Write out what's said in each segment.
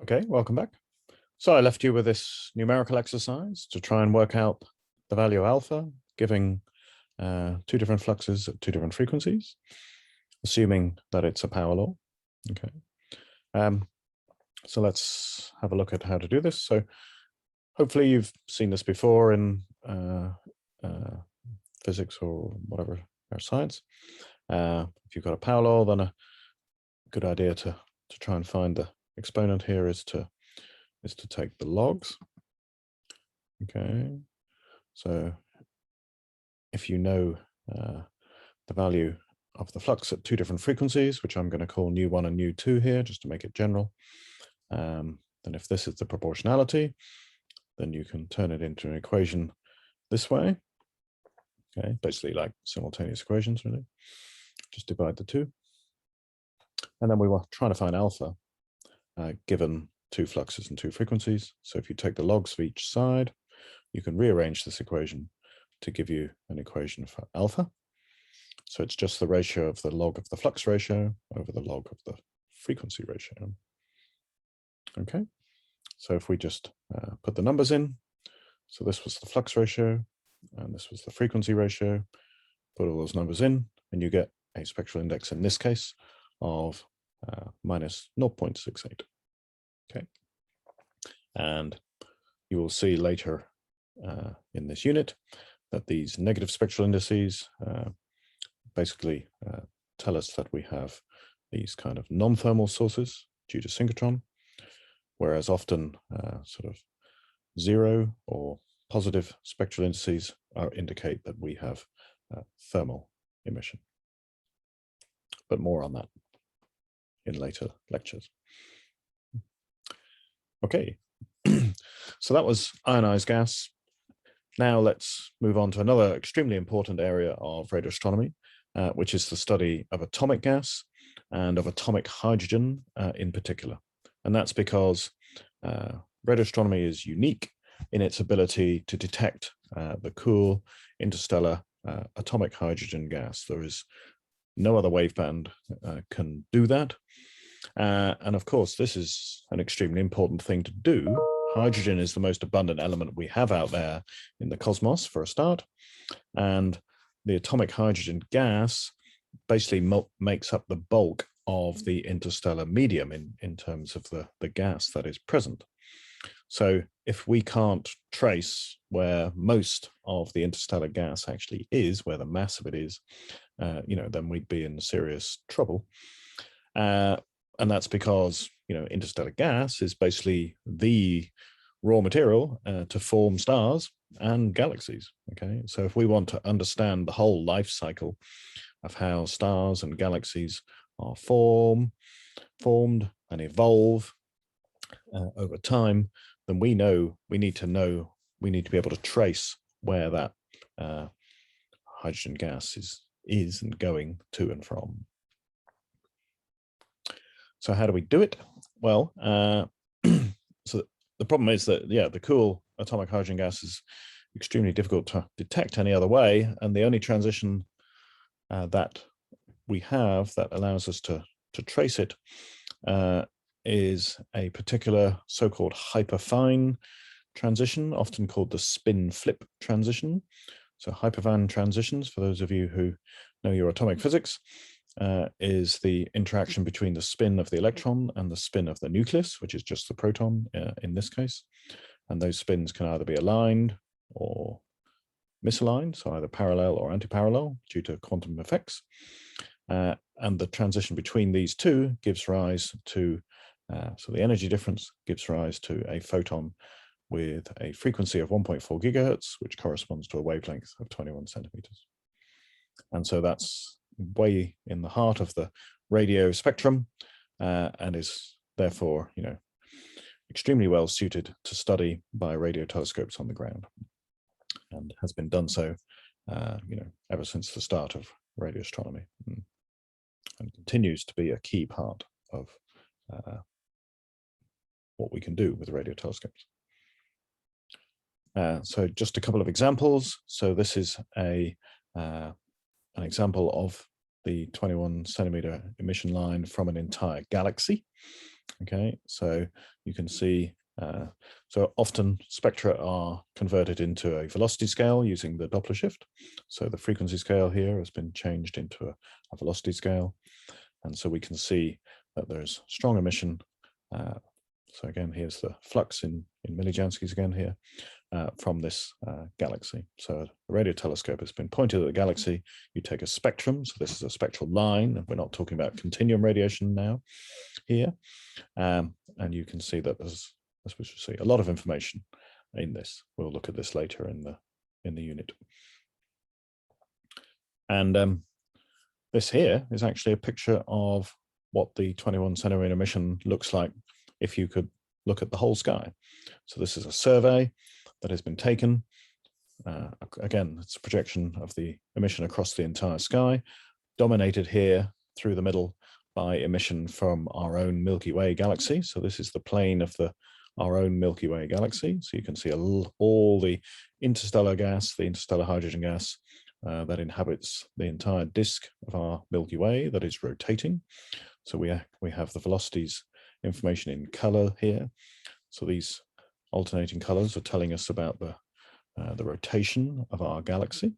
Okay, welcome back. So I left you with this numerical exercise to try and work out the value of alpha, giving two different fluxes at two different frequencies, assuming that it's a power law. Okay. So let's have a look at how to do this. So hopefully you've seen this before in physics or whatever, or science. If you've got a power law, then a good idea to try and find the exponent here is to take the logs. Okay, so if you know the value of the flux at two different frequencies, which I'm going to call nu1 and nu2 here, just to make it general, then if this is the proportionality, then you can turn it into an equation this way. Okay, basically like simultaneous equations, really. Just divide the two. And then we were trying to find alpha given two fluxes and two frequencies. So if you take the logs of each side, you can rearrange this equation to give you an equation for alpha. So it's just the ratio of the log of the flux ratio over the log of the frequency ratio. Okay, so if we just put the numbers in, so this was the flux ratio and this was the frequency ratio, put all those numbers in, and you get a spectral index in this case of minus 0.68. Okay, and you will see later in this unit that these negative spectral indices basically tell us that we have these kind of non-thermal sources due to synchrotron, whereas often sort of zero or positive spectral indices indicate that we have thermal emission. But more on that in later lectures. Okay, so that was ionized gas. Now let's move on to another extremely important area of radio astronomy, which is the study of atomic gas and of atomic hydrogen in particular. And that's because radio astronomy is unique in its ability to detect the cool interstellar atomic hydrogen gas. There is no other waveband can do that. And of course, this is an extremely important thing to do. Hydrogen is the most abundant element we have out there in the cosmos, for a start. And the atomic hydrogen gas basically makes up the bulk of the interstellar medium in terms of the gas that is present. So if we can't trace where most of the interstellar gas actually is, where the mass of it is, then we'd be in serious trouble. And that's because, interstellar gas is basically the raw material to form stars and galaxies. Okay, so if we want to understand the whole life cycle of how stars and galaxies are formed and evolve over time, then we need to be able to trace where that hydrogen gas is and going to and from. So how do we do it? Well, so the problem is that, the cool atomic hydrogen gas is extremely difficult to detect any other way. And the only transition that we have that allows us to trace it is a particular so-called hyperfine transition, often called the spin flip transition. So hyperfine transitions, for those of you who know your atomic physics, is the interaction between the spin of the electron and the spin of the nucleus, which is just the proton in this case. And those spins can either be aligned or misaligned, so either parallel or anti-parallel due to quantum effects. And the transition between these two gives rise to, so the energy difference gives rise to a photon with a frequency of 1.4 gigahertz, which corresponds to a wavelength of 21 centimeters. And so that's way in the heart of the radio spectrum and is therefore, extremely well suited to study by radio telescopes on the ground, and has been done so, ever since the start of radio astronomy, and continues to be a key part of what we can do with radio telescopes. So just a couple of examples. So this is an example of the 21 centimeter emission line from an entire galaxy. Okay, so you can see, so often spectra are converted into a velocity scale using the Doppler shift. So the frequency scale here has been changed into a velocity scale. And so we can see that there's strong emission. So again, here's the flux in millijanskis again here from this galaxy. So the radio telescope has been pointed at the galaxy. You take a spectrum. So this is a spectral line. And we're not talking about continuum radiation now here. And you can see that there's, as we should see, a lot of information in this. We'll look at this later in the unit. And this here is actually a picture of what the 21 centimeter emission looks like if you could look at the whole sky. So this is a survey that has been taken. Again, it's a projection of the emission across the entire sky, dominated here through the middle by emission from our own Milky Way galaxy. So this is the plane of our own Milky Way galaxy. So you can see all the interstellar gas, the interstellar hydrogen gas that inhabits the entire disk of our Milky Way that is rotating. So we have the velocities information in color here. So these alternating colors are telling us about the rotation of our galaxy.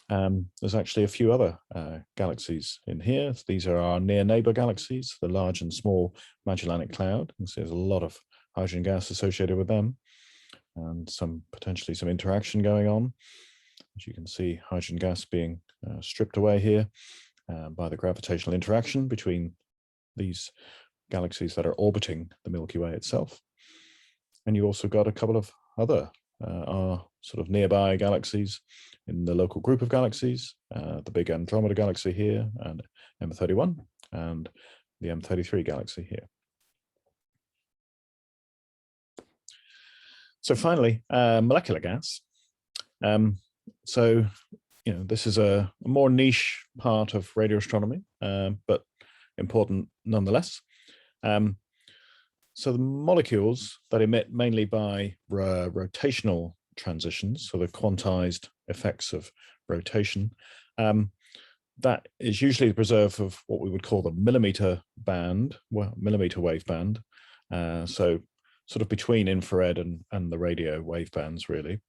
There's actually a few other galaxies in here. These are our near neighbor galaxies, the Large and Small Magellanic Cloud. You can see there's a lot of hydrogen gas associated with them, and potentially some interaction going on. As you can see, hydrogen gas being stripped away here by the gravitational interaction between these galaxies that are orbiting the Milky Way itself. And you also got a couple of other our sort of nearby galaxies in the local group of galaxies, the big Andromeda galaxy here, and M31, and the M33 galaxy here. So finally, molecular gas. So, this is a more niche part of radio astronomy, but important nonetheless. So the molecules that emit mainly by rotational transitions, so the quantized effects of rotation, that is usually the preserve of what we would call the millimeter wave band. So sort of between infrared and the radio wave bands, really.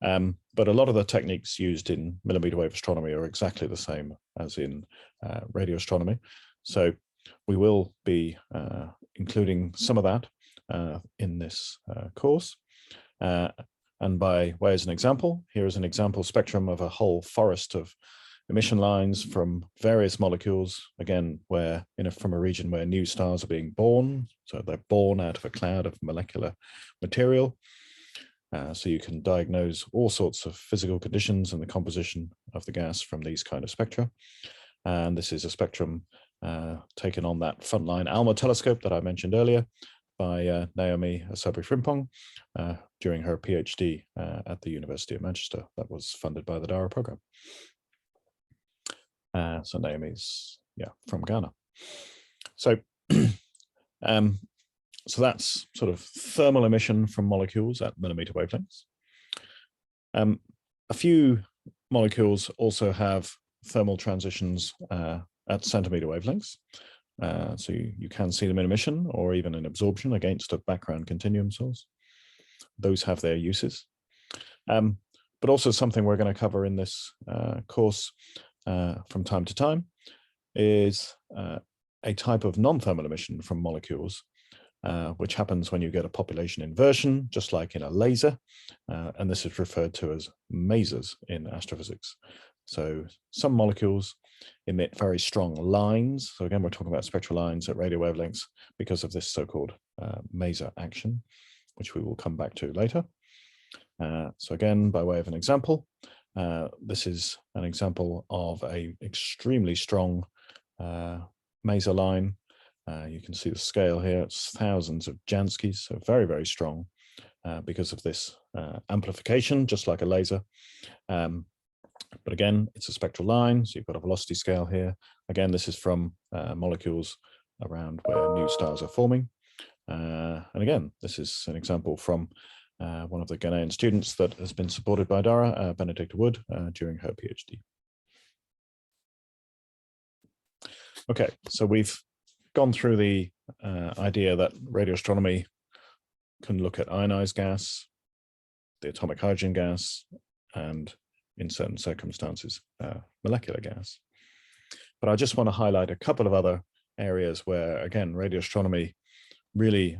But a lot of the techniques used in millimeter wave astronomy are exactly the same as in radio astronomy. So we will be including some of that in this course. And by way as an example, here is an example spectrum of a whole forest of emission lines from various molecules, again, from a region where new stars are being born. So they're born out of a cloud of molecular material. So you can diagnose all sorts of physical conditions and the composition of the gas from these kind of spectra. And this is a spectrum taken on that frontline ALMA telescope that I mentioned earlier by Naomi Asabri-Frimpong during her PhD at the University of Manchester that was funded by the DARA program. So Naomi's, from Ghana. So, so that's sort of thermal emission from molecules at millimeter wavelengths. A few molecules also have thermal transitions at centimeter wavelengths. So you can see them in emission or even in absorption against a background continuum source. Those have their uses. But also something we're going to cover in this course from time to time is a type of non-thermal emission from molecules, which happens when you get a population inversion, just like in a laser. And this is referred to as masers in astrophysics. So some molecules emit very strong lines. So again, we're talking about spectral lines at radio wavelengths because of this so-called maser action, which we will come back to later. So again, by way of an example, this is an example of a extremely strong maser line. You can see the scale here, it's thousands of Janskis, so very, very strong because of this amplification, just like a laser. But again, it's a spectral line, so you've got a velocity scale here. Again, this is from molecules around where new stars are forming. And again, this is an example from one of the Ghanaian students that has been supported by DARA, Benedicta Wood, during her PhD. Okay, so we've gone through the idea that radio astronomy can look at ionized gas, the atomic hydrogen gas, and in certain circumstances, molecular gas. But I just want to highlight a couple of other areas where, again, radio astronomy really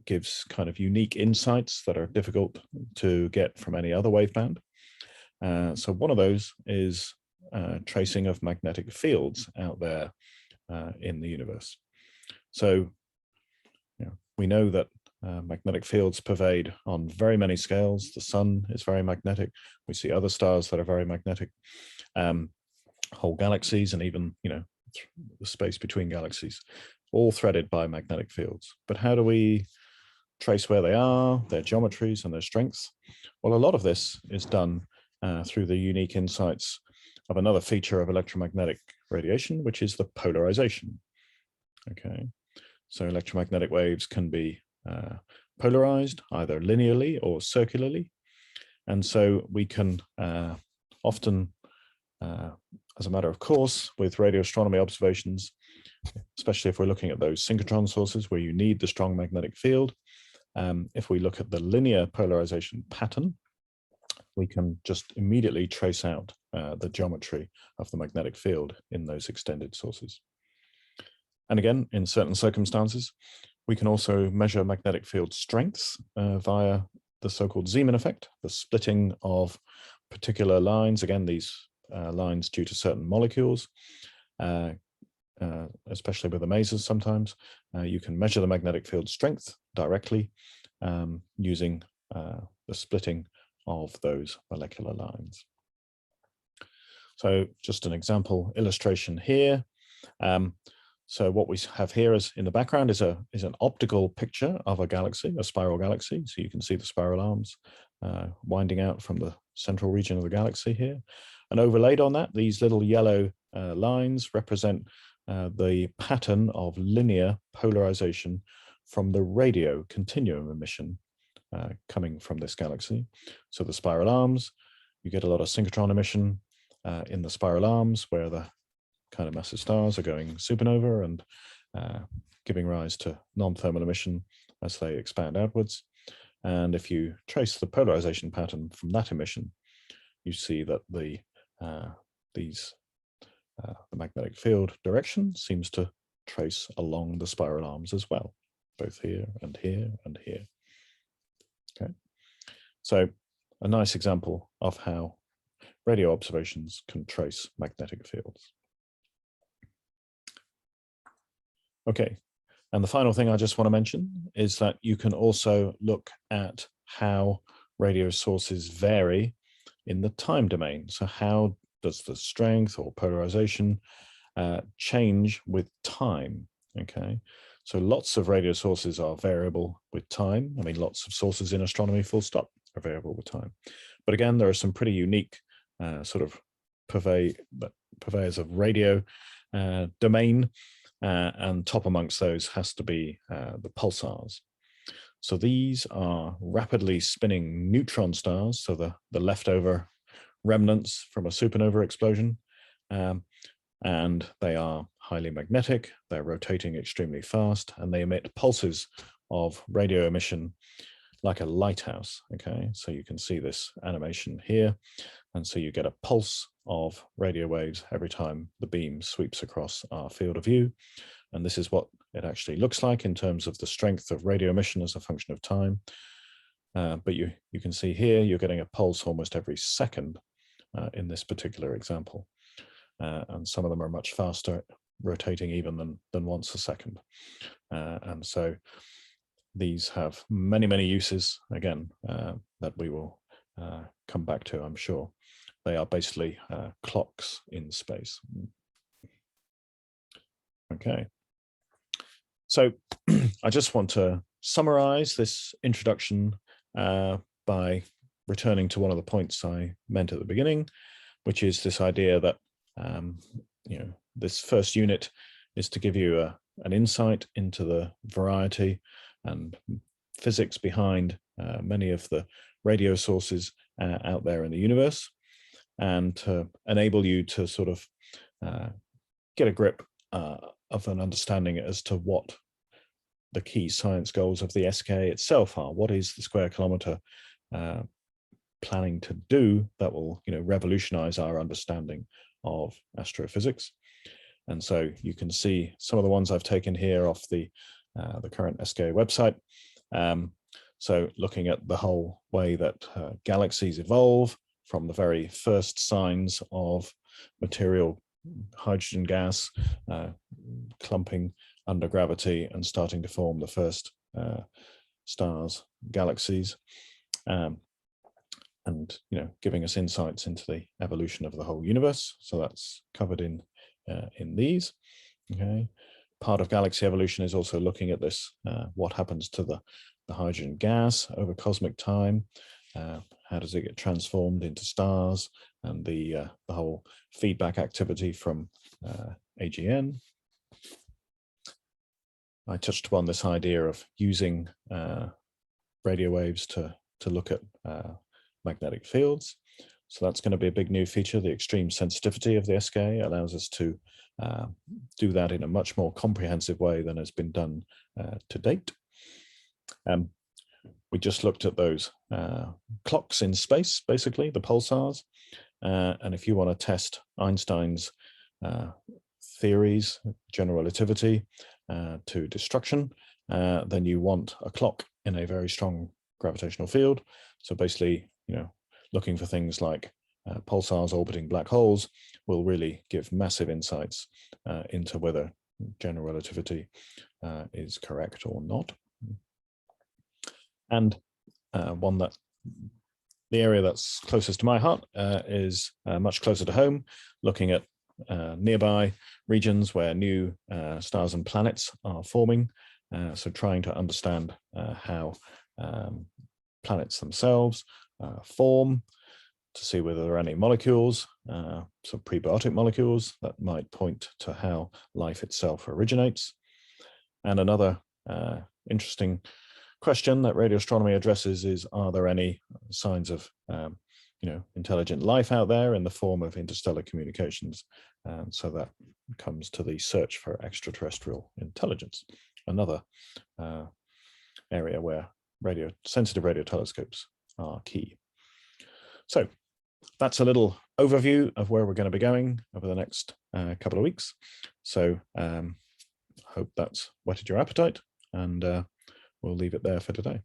gives kind of unique insights that are difficult to get from any other waveband. So one of those is tracing of magnetic fields out there in the universe. So we know that magnetic fields pervade on very many scales. The sun is very magnetic. We see other stars that are very magnetic. Whole galaxies, and even the space between galaxies, all threaded by magnetic fields. But how do we trace where they are, their geometries and their strengths? Well, a lot of this is done through the unique insights of another feature of electromagnetic radiation, which is the polarization. Okay, so electromagnetic waves can be polarized either linearly or circularly. And so we can often, as a matter of course, with radio astronomy observations, especially if we're looking at those synchrotron sources where you need the strong magnetic field, if we look at the linear polarization pattern, we can just immediately trace out the geometry of the magnetic field in those extended sources. And again, in certain circumstances, we can also measure magnetic field strengths via the so-called Zeeman effect, the splitting of particular lines. Again, these lines due to certain molecules, especially with the masers sometimes. You can measure the magnetic field strength directly using the splitting of those molecular lines. So just an example illustration here. So what we have here is in the background is an optical picture of a galaxy, a spiral galaxy. So you can see the spiral arms winding out from the central region of the galaxy here. And overlaid on that, these little yellow lines represent the pattern of linear polarization from the radio continuum emission coming from this galaxy. So the spiral arms, you get a lot of synchrotron emission in the spiral arms where the kind of massive stars are going supernova and giving rise to non-thermal emission as they expand outwards. And if you trace the polarization pattern from that emission, you see that the magnetic field direction seems to trace along the spiral arms as well, both here and here and here. Okay, so a nice example of how radio observations can trace magnetic fields. Okay, and the final thing I just want to mention is that you can also look at how radio sources vary in the time domain. So how does the strength or polarization change with time? Okay, so lots of radio sources are variable with time. I mean, lots of sources in astronomy, full stop, are variable with time. But again, there are some pretty unique sort of purveyors of radio domain. And top amongst those has to be the pulsars. So these are rapidly spinning neutron stars, so the leftover remnants from a supernova explosion. And they are highly magnetic, they're rotating extremely fast, and they emit pulses of radio emission like a lighthouse. Okay, so you can see this animation here. And so you get a pulse of radio waves every time the beam sweeps across our field of view. And this is what it actually looks like in terms of the strength of radio emission as a function of time. But you can see here, you're getting a pulse almost every second in this particular example. And some of them are much faster, rotating even than once a second. And so these have many, many uses, again, that we will come back to, I'm sure. They are basically clocks in space. Okay. So I just want to summarize this introduction by returning to one of the points I meant at the beginning, which is this idea that this first unit is to give you an insight into the variety and physics behind many of the radio sources out there in the universe, and to enable you to sort of get a grip of an understanding as to what the key science goals of the SK itself are. What is the square kilometre planning to do that will, revolutionize our understanding of astrophysics? And so you can see some of the ones I've taken here off the current SK website. So looking at the whole way that galaxies evolve from the very first signs of material hydrogen gas clumping under gravity and starting to form the first stars, galaxies, and giving us insights into the evolution of the whole universe. So that's covered in these. Okay, part of galaxy evolution is also looking at this: what happens to the hydrogen gas over cosmic time? How does it get transformed into stars, and the whole feedback activity from AGN. I touched upon this idea of using radio waves to look at magnetic fields. So that's going to be a big new feature. The extreme sensitivity of the SK allows us to do that in a much more comprehensive way than has been done to date. We just looked at those clocks in space, basically, the pulsars. And if you want to test Einstein's theories, general relativity to destruction, then you want a clock in a very strong gravitational field. So basically, looking for things like pulsars orbiting black holes will really give massive insights into whether general relativity is correct or not. And the area that's closest to my heart is much closer to home, looking at nearby regions where new stars and planets are forming. So trying to understand how planets themselves form, to see whether there are any molecules, so prebiotic molecules that might point to how life itself originates. And another interesting question that radio astronomy addresses is, are there any signs of intelligent life out there in the form of interstellar communications? And so that comes to the search for extraterrestrial intelligence, another area where sensitive radio telescopes are key. So that's a little overview of where we're going to be going over the next couple of weeks. So hope that's whetted your appetite, and we'll leave it there for today.